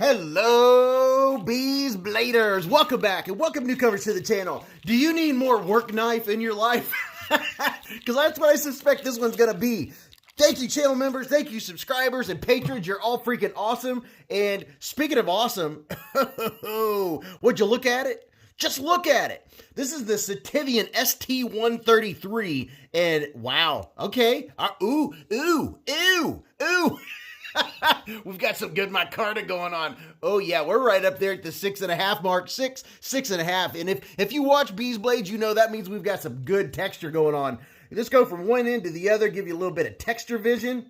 Hello, Beez Bladers. Welcome back and welcome newcomers to the channel. Do you need more work knife in your life? Because that's what I suspect this one's going to be. Thank you, channel members. Thank you, subscribers and patrons. You're all freaking awesome. And speaking of awesome, would you look at it? Just look at it. This is the Sitivien St133. And wow. Okay. Ooh. We've got some good micarta going on. Oh yeah, we're right up there at the 6.5 mark. 6.5. And if you watch Beez Blades, you know that means we've got some good texture going on. Just go from one end to the other, give you a little bit of texture vision.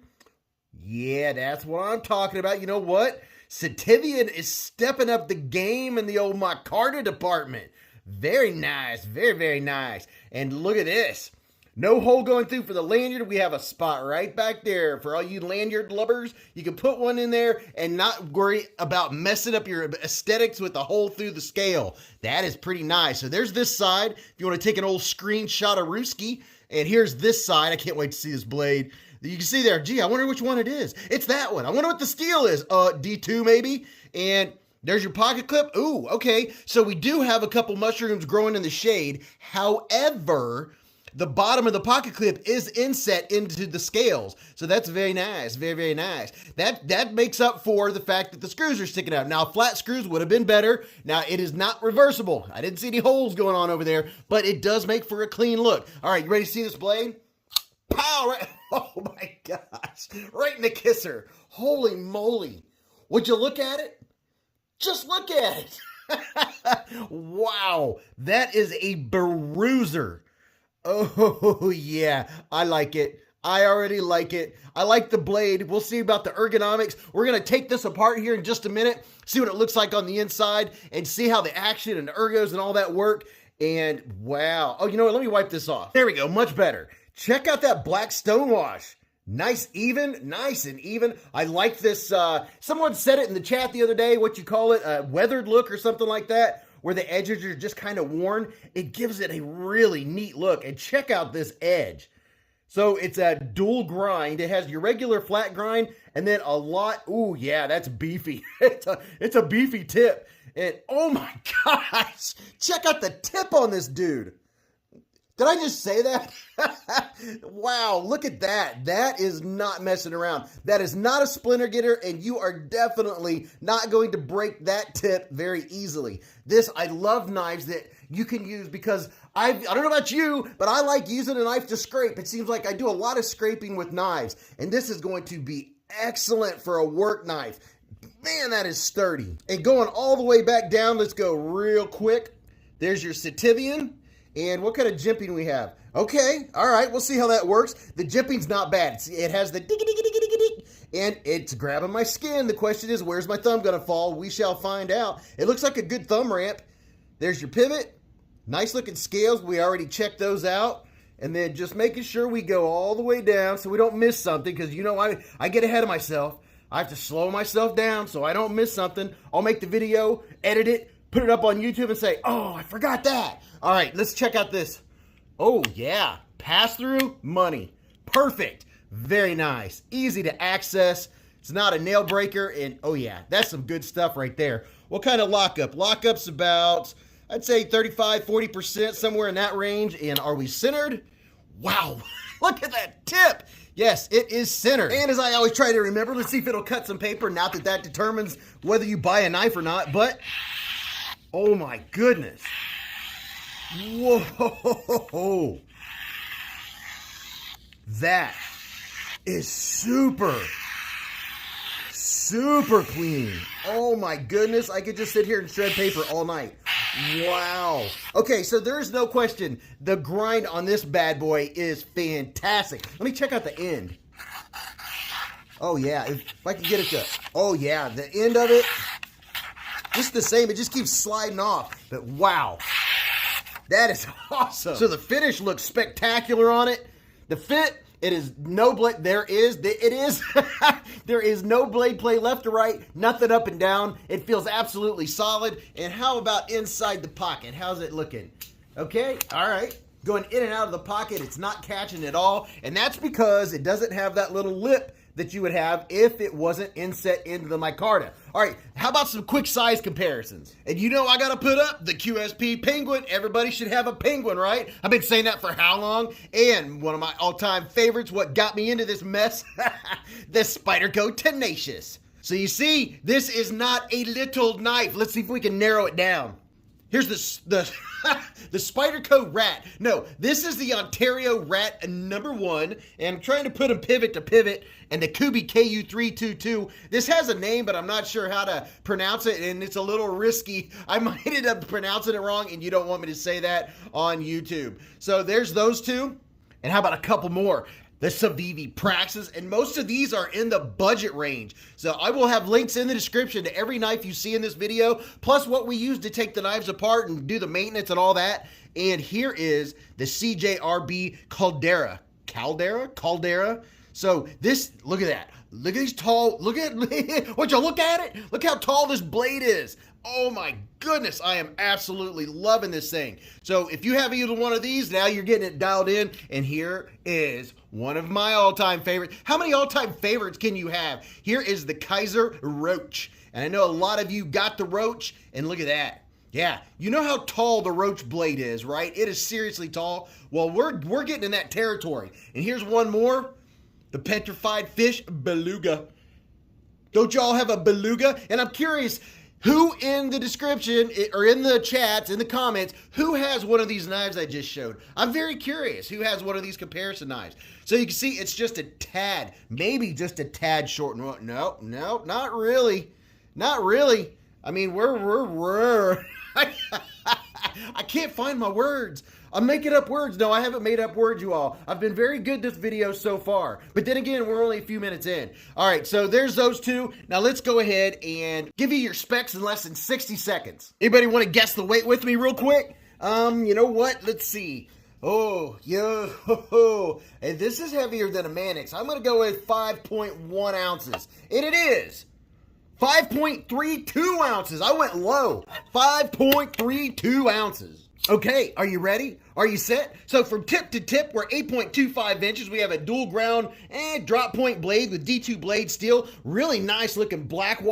Yeah, that's what I'm talking about. You know what? Sitivien is stepping up the game in the old micarta department. Very nice. Very, very nice. And look at this. No hole going through for the lanyard. We have a spot right back there for all you lanyard lovers. You can put one in there and not worry about messing up your aesthetics with the hole through the scale. That is pretty nice. So there's this side. If you want to take an old screenshot of Rooski. And here's this side. I can't wait to see this blade. You can see there. Gee, I wonder which one it is. It's that one. I wonder what the steel is. D2 maybe. And there's your pocket clip. Ooh, okay. So we do have a couple mushrooms growing in the shade. However, the bottom of the pocket clip is inset into the scales. So that's very nice. Very, very nice. That makes up for the fact that the screws are sticking out. Now, flat screws would have been better. Now, it is not reversible. I didn't see any holes going on over there, but it does make for a clean look. All right, you ready to see this blade? Pow! Right, oh my gosh. Right in the kisser. Holy moly. Would you look at it? Just look at it. Wow. That is a bruiser. Oh, yeah, I like it. I already like it. I like the blade. We'll see about the ergonomics. We're going to take this apart here in just a minute, see what it looks like on the inside, and see how the action and the ergos and all that work. And wow. Oh, you know what? Let me wipe this off. There we go. Much better. Check out that black stonewash. Nice and even. I like this. Someone said it in the chat the other day, what you call it, a weathered look or something like that, where the edges are just kind of worn. It gives it a really neat look. And check out this edge. So it's a dual grind. It has your regular flat grind and then a lot. Ooh, yeah, that's beefy. It's a beefy tip. And oh my gosh, check out the tip on this dude. Did I just say that? Wow, look at that. That is not messing around. That is not a splinter getter, and you are definitely not going to break that tip very easily. I love knives that you can use because I don't know about you, but I like using a knife to scrape. It seems like I do a lot of scraping with knives, and this is going to be excellent for a work knife. Man, that is sturdy. And going all the way back down, let's go real quick. There's your Sitivien. And what kind of jimping we have? Okay, all right, we'll see how that works. The jimping's not bad. It has the dig, and it's grabbing my skin. The question is, where's my thumb gonna fall? We shall find out. It looks like a good thumb ramp. There's your pivot. Nice looking scales. We already checked those out. And then just making sure we go all the way down so we don't miss something, because you know I get ahead of myself. I have to slow myself down so I don't miss something. I'll make the video, edit it, put it up on YouTube and say, oh, I forgot that. All right, let's check out this. Oh, yeah. Pass-through money. Perfect. Very nice. Easy to access. It's not a nail breaker. And, oh, yeah, that's some good stuff right there. What kind of lockup? Lockup's about, I'd say 35, 40%, somewhere in that range. And are we centered? Wow. Look at that tip. Yes, it is centered. And as I always try to remember, let's see if it'll cut some paper. Not that that determines whether you buy a knife or not, but oh my goodness. Whoa. That is super clean. Oh my goodness. I could just sit here and shred paper all night. Wow. Okay, so there's no question. The grind on this bad boy is fantastic. Let me check out the end. Oh yeah, if I can get it to, oh yeah, the end of it, just the same. It just keeps sliding off. But wow, that is awesome. So the finish looks spectacular on it. The fit, it is no blade. There is no blade play left or right. Nothing up and down. It feels absolutely solid. And how about inside the pocket? How's it looking? Okay, all right. Going in and out of the pocket, it's not catching at all. And that's because it doesn't have that little lip that you would have if it wasn't inset into the micarta. All right, how about some quick size comparisons? And you know I gotta put up the QSP Penguin. Everybody should have a Penguin, right? I've been saying that for how long? And one of my all-time favorites, what got me into this mess, the Spyderco Tenacious. So you see, this is not a little knife. Let's see if we can narrow it down. Here's the Spyderco Rat. No, this is the Ontario Rat #1, and I'm trying to put them pivot to pivot, and the Kubi KU322. This has a name, but I'm not sure how to pronounce it, and it's a little risky. I might end up pronouncing it wrong, and you don't want me to say that on YouTube. So there's those two, and how about a couple more? The Sitivien Praxis, and most of these are in the budget range. So I will have links in the description to every knife you see in this video, plus what we use to take the knives apart and do the maintenance and all that. And here is the CJRB Caldera. Caldera? So this, look at that. Look at these tall, look at, would you look at it? Look how tall this blade is. Oh my goodness, I am absolutely loving this thing. So if you have either one of these, now you're getting it dialed in, and here is one of my all-time favorites. How many all-time favorites can you have? Here is the KIZER Roach. And I know a lot of you got the Roach, and look at that. Yeah, you know how tall the Roach blade is, right? It is seriously tall. Well, we're getting in that territory. And here's one more, the Petrified Fish Beluga. Don't y'all have a beluga? And I'm curious, who in the description or in the chats, in the comments, who has one of these knives I just showed? I'm very curious who has one of these comparison knives. So you can see it's just a tad, maybe just a tad short. No, not really. Not really. I mean, I can't find my words. I'm making up words. No, I haven't made up words, you all. I've been very good this video so far. But then again, we're only a few minutes in. All right, so there's those two. Now let's go ahead and give you your specs in less than 60 seconds. Anybody want to guess the weight with me real quick? You know what? Let's see. Oh, yo, and this is heavier than a Mannix. I'm going to go with 5.1 ounces. And it is 5.32 ounces. I went low. 5.32 ounces. Okay, are you ready? Are you set? So from tip to tip, we're 8.25 inches. We have a dual ground and drop point blade with D2 blade steel. Really nice looking black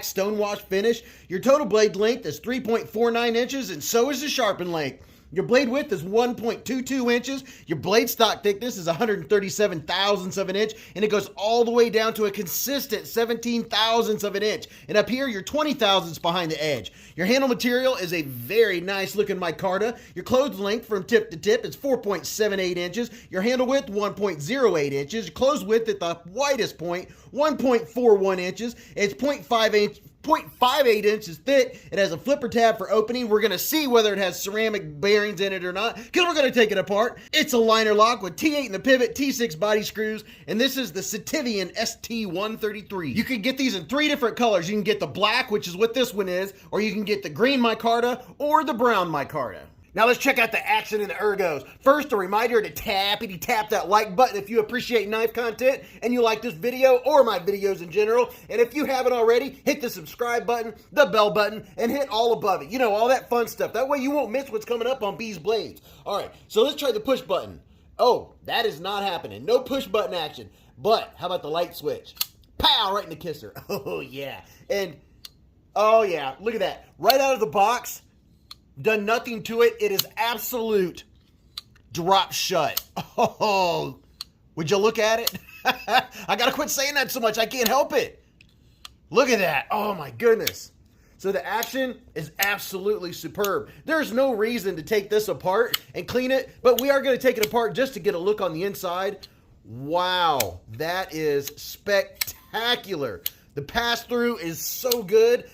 stone wash finish. Your total blade length is 3.49 inches, and so is the sharpen length. Your blade width is 1.22 inches. Your blade stock thickness is 137 thousandths of an inch, and it goes all the way down to a consistent 17 thousandths of an inch. And up here, you're 20 thousandths behind the edge. Your handle material is a very nice looking micarta. Your closed length from tip to tip is 4.78 inches. Your handle width, 1.08 inches. Your closed width at the widest point, 1.41 inches. It's 0.58 inches thick. It has a flipper tab for opening. We're going to see whether it has ceramic bearings in it or not, because we're going to take it apart. It's a liner lock with T8 in the pivot, T6 body screws, and this is the Sitivien St133. You can get these in 3 different colors. You can get the black, which is what this one is, or you can get the green micarta or the brown micarta. Now let's check out the action and the ergos. First, a reminder to tap that like button if you appreciate knife content and you like this video or my videos in general. And if you haven't already, hit the subscribe button, the bell button, and hit all above it. You know, all that fun stuff. That way you won't miss what's coming up on Beez Blades. All right, so let's try the push button. Oh, that is not happening. No push button action. But how about the light switch? Pow, right in the kisser. Oh, yeah. And, oh, yeah, look at that. Right out of the box. Done nothing to it. It is absolute drop shut. Oh, would you look at it? I gotta quit saying that so much. I can't help it. Look at that. Oh my goodness. So the action is absolutely superb. There's no reason to take this apart and clean it, but we are going to take it apart just to get a look on the inside. Wow, that is spectacular. The pass-through is so good.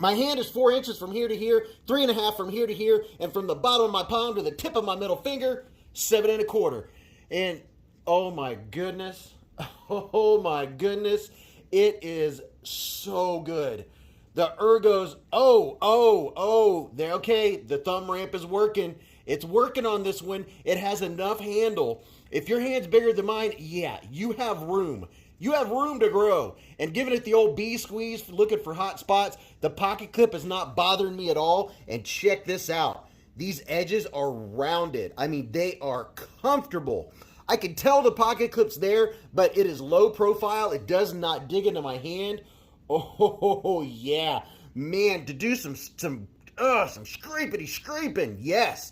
My hand is 4 inches from here to here, 3.5 from here to here, and from the bottom of my palm to the tip of my middle finger, 7.25. And oh my goodness, it is so good. The ergos, they're okay. The thumb ramp is working. It's working on this one. It has enough handle. If your hand's bigger than mine, yeah, you have room. You have room to grow. And giving it the old bee squeeze, looking for hot spots, the pocket clip is not bothering me at all. And check this out. These edges are rounded. I mean, they are comfortable. I can tell the pocket clip's there, but it is low profile. It does not dig into my hand. Oh yeah, man, to do some scraping, yes.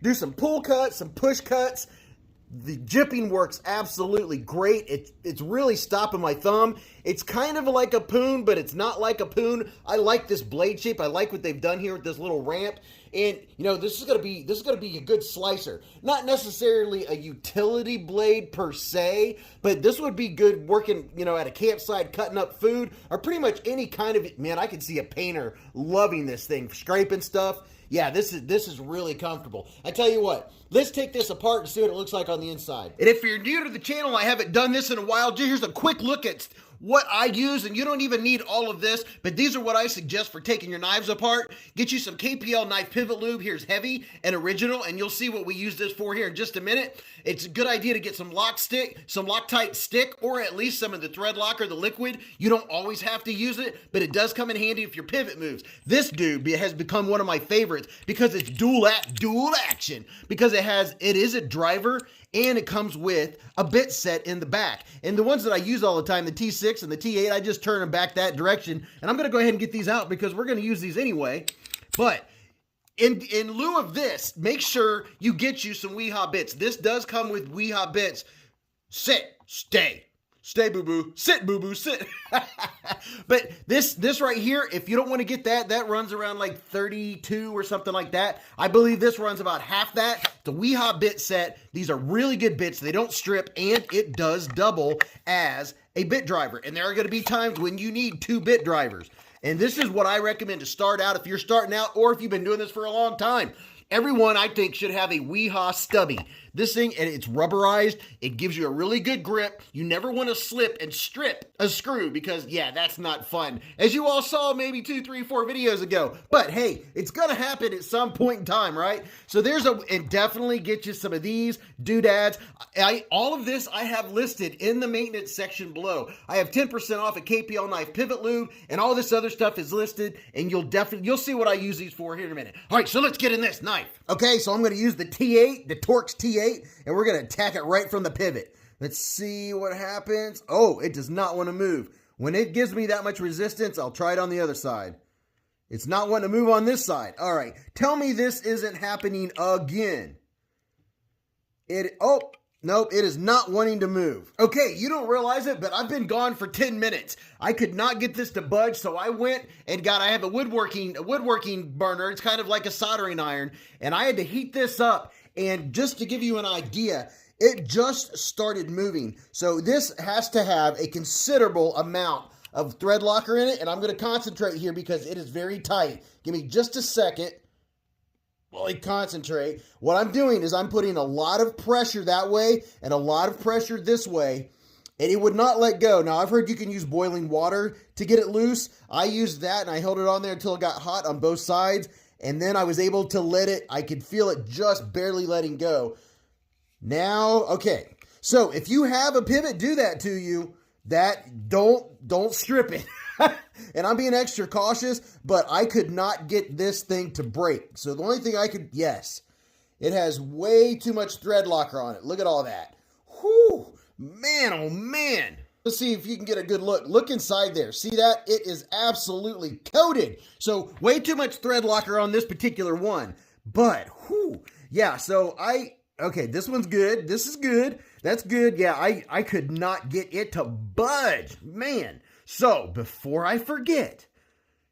Do some pull cuts, some push cuts. The jipping works absolutely great. It's really stopping my thumb. It's kind of like a poon, but it's not like a poon. I like this blade shape. I like what they've done here with this little ramp. And this is gonna be a good slicer. Not necessarily a utility blade per se, but this would be good working, at a campsite, cutting up food, or pretty much any kind of, man, I could see a painter loving this thing, scraping stuff. Yeah, this is really comfortable. I tell you what, let's take this apart and see what it looks like on the inside. And if you're new to the channel, I haven't done this in a while, here's a quick look at what I use, and you don't even need all of this, but these are what I suggest for taking your knives apart. Get you some KPL knife pivot lube. Here's heavy and original, and you'll see what we use this for here in just a minute. It's a good idea to get some Loctite stick, or at least some of the thread locker, the liquid. You don't always have to use it, but it does come in handy if your pivot moves. This dude has become one of my favorites because it's dual action, because it is a driver, and it comes with a bit set in the back. And the ones that I use all the time, the T6 and the T8, I just turn them back that direction. And I'm gonna go ahead and get these out because we're gonna use these anyway. But in lieu of this, make sure you get you some Weehaw bits. This does come with Weehaw bits. Sit, stay. Stay, boo-boo. Sit, boo-boo, sit. But this right here, if you don't want to get that runs around like 32 or something like that. I believe this runs about half that. It's a Weehaw bit set. These are really good bits. They don't strip, and it does double as a bit driver. And there are going to be times when you need 2 bit drivers. And this is what I recommend to start out if you're starting out, or if you've been doing this for a long time. Everyone, I think, should have a Weehaw stubby. This thing, and it's rubberized. It gives you a really good grip. You never want to slip and strip a screw because, yeah, that's not fun. As you all saw maybe 2, 3, 4 videos ago. But, hey, it's going to happen at some point in time, right? So and definitely get you some of these doodads. All of this I have listed in the maintenance section below. I have 10% off at KPL Knife Pivot Lube, and all this other stuff is listed, and you'll see what I use these for here in a minute. All right, so let's get in this knife. Okay, so I'm going to use the T8, the Torx T8, and we're going to attack it right from the pivot. Let's see what happens. Oh, it does not want to move. When it gives me that much resistance, I'll try it on the other side. It's not wanting to move on this side. All right, tell me this isn't happening again. Nope, it is not wanting to move. Okay, you don't realize it, but I've been gone for 10 minutes. I could not get this to budge, so I went and I have a woodworking burner. It's kind of like a soldering iron, and I had to heat this up. And just to give you an idea, it just started moving. So this has to have a considerable amount of thread locker in it, and I'm going to concentrate here because it is very tight. Give me just a second. While I concentrate, what I'm doing is I'm putting a lot of pressure that way and a lot of pressure this way, and it would not let go. Now, I've heard you can use boiling water to get it loose. I used that, and I held it on there until it got hot on both sides, and then I was able to let it. I could feel it just barely letting go. Now, okay, so if you have a pivot do that to you, don't strip it. And I'm being extra cautious, but I could not get this thing to break. So the only thing yes, it has way too much thread locker on it. Look at all that. Whew, man, oh man. Let's see if you can get a good look. Look inside there. See that? It is absolutely coated. So way too much thread locker on this particular one. But, whew, yeah, so okay, this one's good. This is good. That's good. Yeah, I could not get it to budge, man. So, before I forget,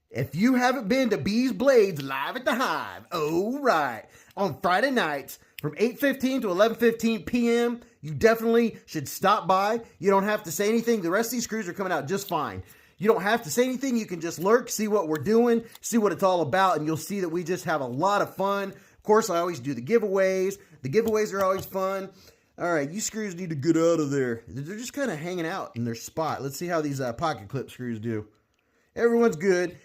if you haven't been to Beez Blades live at the Hive, oh right, on Friday nights from 8:15 to 11:15 p.m., you definitely should stop by. You don't have to say anything. The rest of these screws are coming out just fine. You don't have to say anything. You can just lurk, see what we're doing, see what it's all about, and you'll see that we just have a lot of fun. Of course, I always do the giveaways. The giveaways are always fun. All right, you screws need to get out of there. They're just kind of hanging out in their spot. Let's see how these pocket clip screws do. Everyone's good.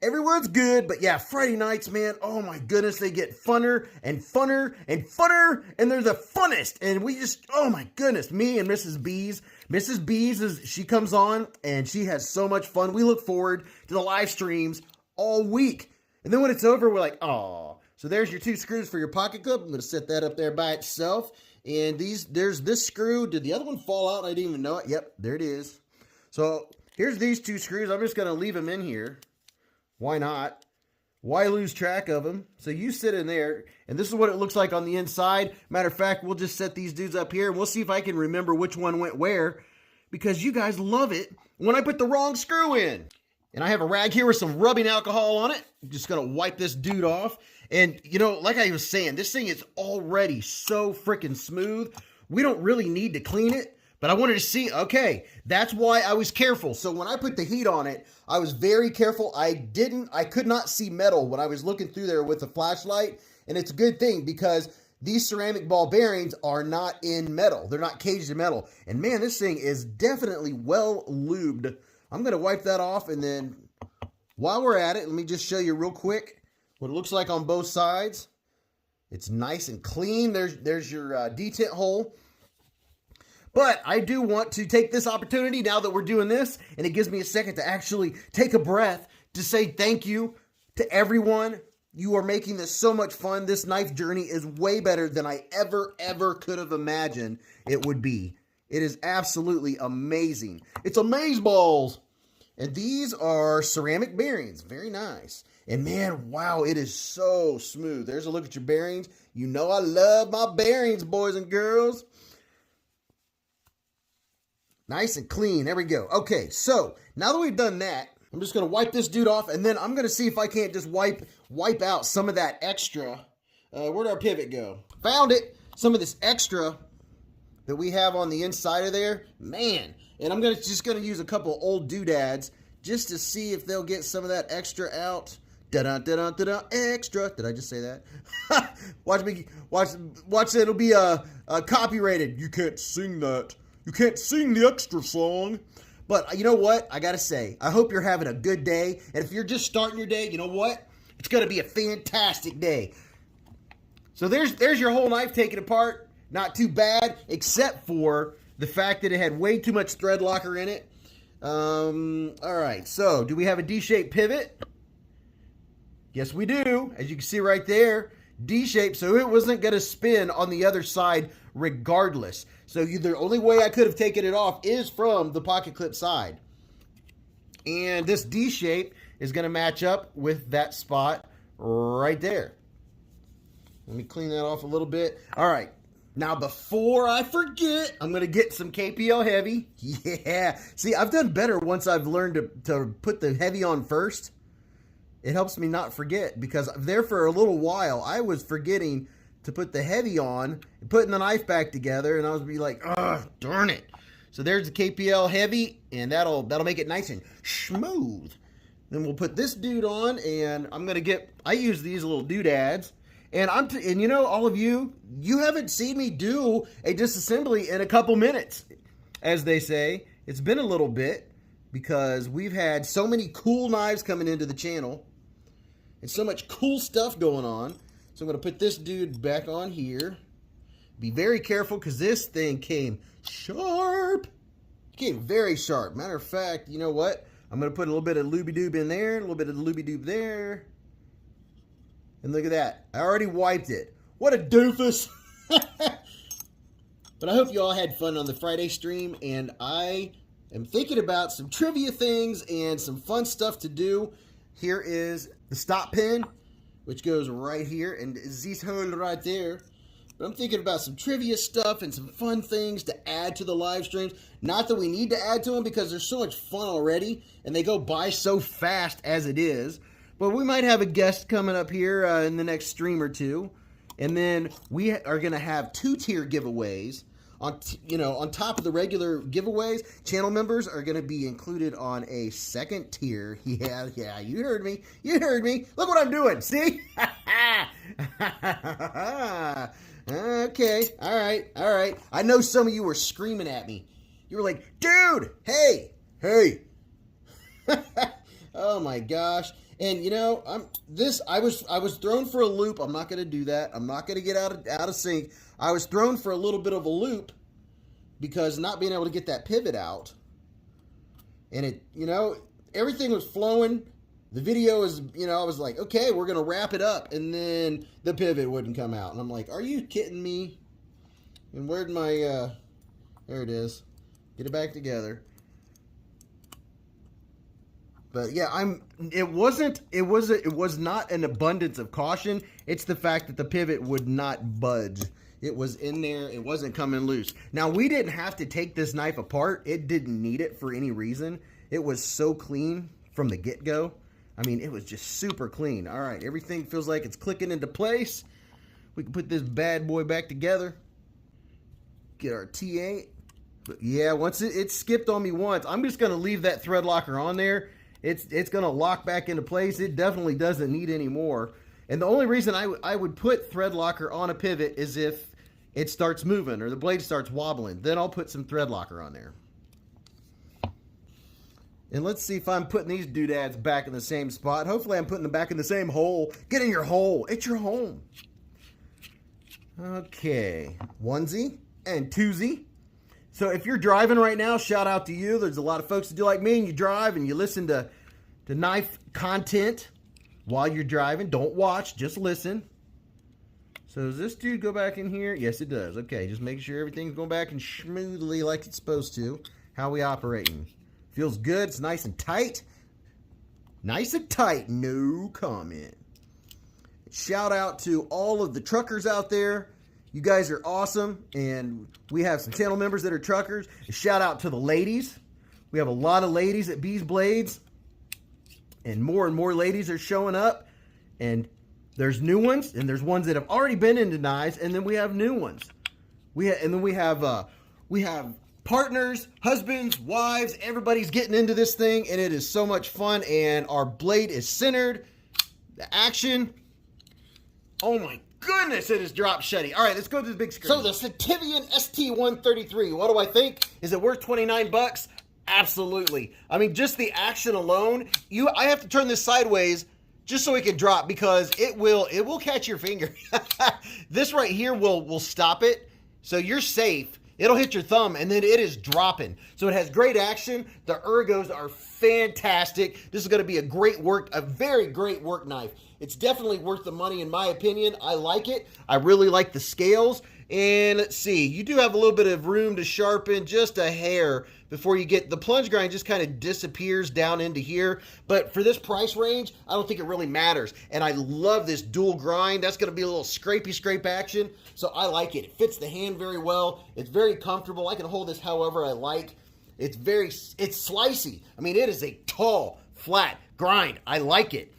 Everyone's good, but yeah, Friday nights, man, oh my goodness, they get funner and funner and funner, and they're the funnest. And we just, oh my goodness, me and Mrs. Beez. Mrs. Beez, she comes on, and she has so much fun. We look forward to the live streams all week. And then when it's over, we're like, oh. So there's your 2 screws for your pocket clip. I'm going to set that up there by itself. And there's this screw. Did the other one fall out? I didn't even know it. Yep, there it is. So here's these 2 screws. I'm just going to leave them in here. Why not? Why lose track of them? So you sit in there, and this is what it looks like on the inside. Matter of fact, we'll just set these dudes up here, and we'll see if I can remember which one went where, because you guys love it when I put the wrong screw in. And I have a rag here with some rubbing alcohol on it. I'm just going to wipe this dude off. And, you know, like I was saying, this thing is already so freaking smooth. We don't really need to clean it. But I wanted to see, okay, that's why I was careful. So when I put the heat on it, I was very careful. I could not see metal when I was looking through there with the flashlight. And it's a good thing because these ceramic ball bearings are not in metal. They're not caged in metal. And man, this thing is definitely well lubed. I'm going to wipe that off. And then while we're at it, let me just show you real quick what it looks like on both sides. It's nice and clean. There's your detent hole. But I do want to take this opportunity now that we're doing this, and it gives me a second to actually take a breath to say thank you to everyone. You are making this so much fun. This knife journey is way better than I ever could have imagined it would be. It is absolutely amazing. It's amazeballs. And these are ceramic bearings. Very nice. And man, wow, it is so smooth. There's a look at your bearings. You know I love my bearings, boys and girls. Nice and clean. There we go. Okay, so now that we've done that, I'm just going to wipe this dude off, and then I'm going to see if I can't just wipe out some of that extra. Where'd our pivot go? Found it. Some of this extra that we have on the inside of there. Man. And I'm just going to use a couple old doodads just to see if they'll get some of that extra out. Da-da-da-da-da-da, extra. Did I just say that? Watch me. Watch. It'll be copyrighted. You can't sing that. You can't sing the extra song. But you know what? I got to say, I hope you're having a good day. And if you're just starting your day, you know what? It's going to be a fantastic day. So there's your whole knife taken apart. Not too bad, except for the fact that it had way too much thread locker in it. All right, so do we have a D-shaped pivot? Yes, we do. As you can see right there, D-shaped, so it wasn't going to spin on the other side regardless. So the only way I could have taken it off is from the pocket clip side. And this D shape is going to match up with that spot right there. Let me clean that off a little bit. All right. Now, before I forget, I'm going to get some KPL heavy. Yeah. See, I've done better once I've learned to put the heavy on first. It helps me not forget, because there for a little while, I was forgetting to put the heavy on and putting the knife back together, and I was be like, oh, darn it. So there's the KPL heavy, and that'll make it nice and smooth. Then we'll put this dude on, and I use these little doodads, and you know, all of you haven't seen me do a disassembly in a couple minutes, as they say. It's been a little bit because we've had so many cool knives coming into the channel and so much cool stuff going on. So I'm going to put this dude back on here. Be very careful because this thing came sharp. It came very sharp. Matter of fact, you know what? I'm going to put a little bit of looby-doob in there, a little bit of looby-doob there. And look at that. I already wiped it. What a doofus. But I hope you all had fun on the Friday stream, and I am thinking about some trivia things and some fun stuff to do. Here is the stop pin, which goes right here, and this hole right there. But I'm thinking about some trivia stuff and some fun things to add to the live streams. Not that we need to add to them, because there's so much fun already, and they go by so fast as it is. But we might have a guest coming up here in the next stream or two. And then we are going to have 2-tier giveaways. On top of the regular giveaways, channel members are going to be included on a second tier. Yeah, you heard me. You heard me. Look what I'm doing. See? Okay. All right. I know some of you were screaming at me. You were like, dude, hey. Oh my gosh. And you know, I was thrown for a loop. I'm not going to do that. I'm not going to get out of sync. I was thrown for a little bit of a loop because not being able to get that pivot out. And it, you know, everything was flowing. The video is, you know, I was like, okay, we're going to wrap it up. And then the pivot wouldn't come out. And I'm like, are you kidding me? And where'd my, there it is. Get it back together. But yeah, it was not an abundance of caution. It's the fact that the pivot would not budge. It was in there. It wasn't coming loose. Now, we didn't have to take this knife apart. It didn't need it for any reason. It was so clean from the get-go. I mean, it was just super clean. All right, everything feels like it's clicking into place. We can put this bad boy back together. Get our T8. But yeah, once it skipped on me once, I'm just going to leave that thread locker on there. It's going to lock back into place. It definitely doesn't need any more. And the only reason I would put thread locker on a pivot is if it starts moving or the blade starts wobbling. Then I'll put some thread locker on there. And let's see if I'm putting these doodads back in the same spot. Hopefully I'm putting them back in the same hole. Get in your hole. It's your home. Okay. Onesie and twosie. So if you're driving right now, shout out to you. There's a lot of folks that do like me, and you drive and you listen to knife content while you're driving. Don't watch, just listen. So does this dude go back in here? Yes, it does. Okay, just make sure everything's going back and smoothly like it's supposed to. How we operating? Feels good. It's nice and tight. Nice and tight. No comment. Shout out to all of the truckers out there. You guys are awesome, and we have some channel members that are truckers. A shout out to the ladies. We have a lot of ladies at Beez Blades, and more ladies are showing up. And there's new ones, and there's ones that have already been into knives, and then we have new ones. We have partners, husbands, wives. Everybody's getting into this thing, and it is so much fun. And our blade is centered. The action. Oh my goodness, it is drop shutty. All right, let's go to the big screen. So the Sitivien St133, what do I think? Is it worth 29 bucks? Absolutely. I mean, just the action alone, I have to turn this sideways just so it can drop, because it will catch your finger. This right here will stop it, so you're safe. It'll hit your thumb, and then it is dropping. So it has great action. The ergos are fantastic. This is going to be a very great work knife. It's definitely worth the money, in my opinion. I like it. I really like the scales. And let's see, you do have a little bit of room to sharpen, just a hair, before you get the plunge grind. Just kind of disappears down into here. But for this price range, I don't think it really matters. And I love this dual grind. That's going to be a little scrape action. So I like it. It fits the hand very well. It's very comfortable. I can hold this however I like. It's slicey. I mean, it is a tall, flat grind. I like it.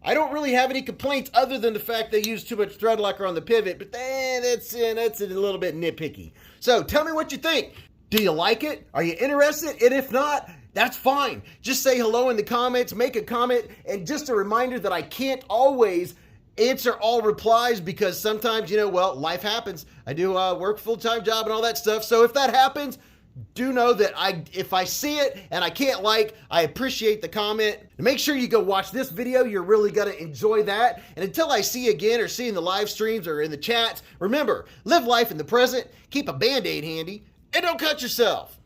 I don't really have any complaints other than the fact they use too much thread locker on the pivot, but that's a little bit nitpicky. So tell me what you think. Do you like it? Are you interested? And if not, that's fine. Just say hello in the comments, make a comment, and just a reminder that I can't always answer all replies, because sometimes, life happens. I do work full-time job and all that stuff. So if that happens, do know that if I see it and I can't I appreciate the comment. Make sure you go watch this video. You're really going to enjoy that. And until I see you again, or see you in the live streams or in the chats, remember, live life in the present, keep a Band-Aid handy, and don't cut yourself.